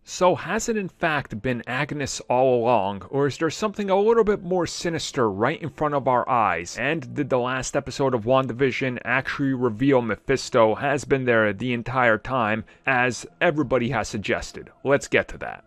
So has it in fact been Agnes all along, or is there something a little bit more sinister right in front of our eyes? And did the last episode of WandaVision actually reveal Mephisto has been there the entire time, as everybody has suggested? Let's get to that.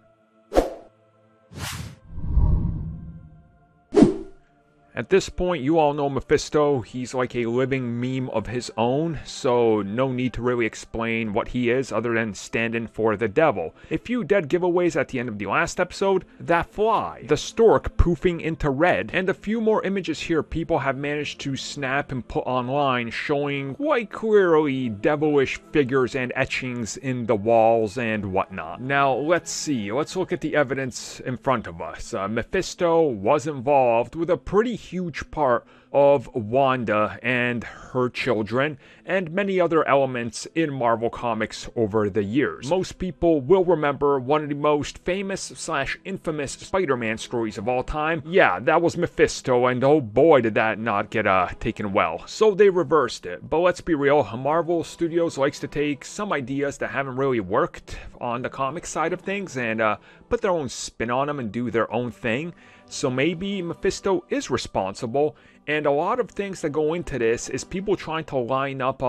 At this point, you all know Mephisto. He's like a living meme of his own, so no need to really explain what he is other than standing for the devil. A few dead giveaways at the end of the last episode, that fly, the stork poofing into red, and a few more images here people have managed to snap and put online showing quite clearly devilish figures and etchings in the walls and whatnot. Now, let's see. Let's look at the evidence in front of us. Mephisto was involved with a pretty huge part of Wanda and her children, and many other elements in Marvel Comics over the years. Most people will remember one of the most famous/infamous Spider-Man stories of all time. Yeah, that was Mephisto, and oh boy did that not get taken well. So they reversed it. But let's be real, Marvel Studios likes to take some ideas that haven't really worked on the comic side of things and put their own spin on them and do their own thing. So maybe Mephisto is responsible, and a lot of things that go into this is people trying to line up,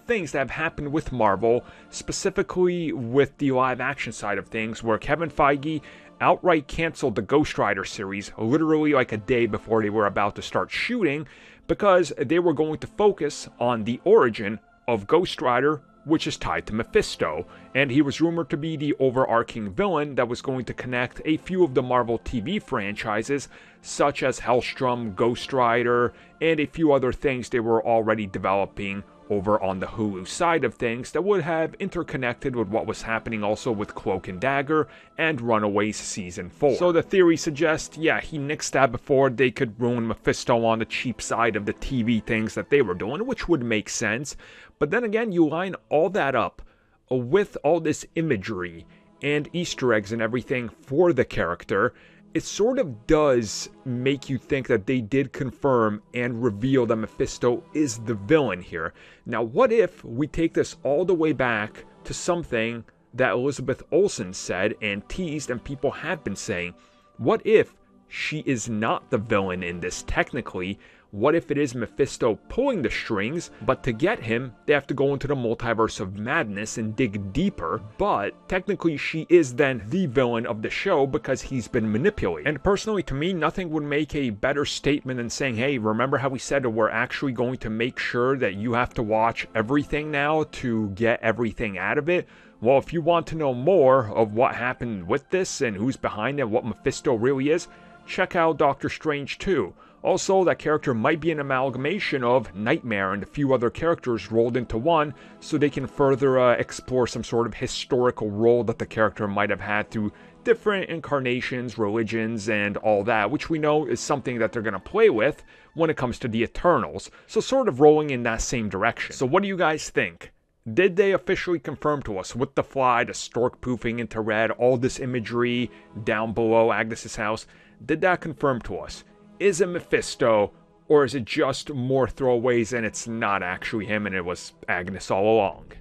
things that have happened with Marvel, specifically with the live action side of things, where Kevin Feige outright canceled the Ghost Rider series literally like a day before they were about to start shooting, because they were going to focus on the origin of Ghost Rider, which is tied to Mephisto, and he was rumored to be the overarching villain that was going to connect a few of the Marvel TV franchises, such as Hellstrom, Ghost Rider, and a few other things they were already developing over on the Hulu side of things that would have interconnected with what was happening also with Cloak and Dagger and Runaways Season 4. So the theory suggests, yeah, he nixed that before they could ruin Mephisto on the cheap side of the TV things that they were doing, which would make sense. But then again, you line all that up with all this imagery and Easter eggs and everything for the character, it sort of does make you think that they did confirm and reveal that Mephisto is the villain here. Now, what if we take this all the way back to something that Elizabeth Olsen said and teased and people have been saying? What if she is not the villain in this technically? What if it is Mephisto pulling the strings, but to get him, they have to go into the multiverse of madness and dig deeper, but technically she is then the villain of the show because he's been manipulated. And personally, to me, nothing would make a better statement than saying, hey, remember how we said that we're actually going to make sure that you have to watch everything now to get everything out of it? Well, if you want to know more of what happened with this and who's behind it, what Mephisto really is, check out Doctor Strange 2. Also, that character might be an amalgamation of Nightmare and a few other characters rolled into one, so they can further explore some sort of historical role that the character might have had through different incarnations, religions, and all that, which we know is something that they're going to play with when it comes to the Eternals. So sort of rolling in that same direction. So what do you guys think? Did they officially confirm to us with the fly, the stork poofing into red, all this imagery down below Agnes's house? Did that confirm to us? Is it Mephisto, or is it just more throwaways and it's not actually him and it was Agnes all along?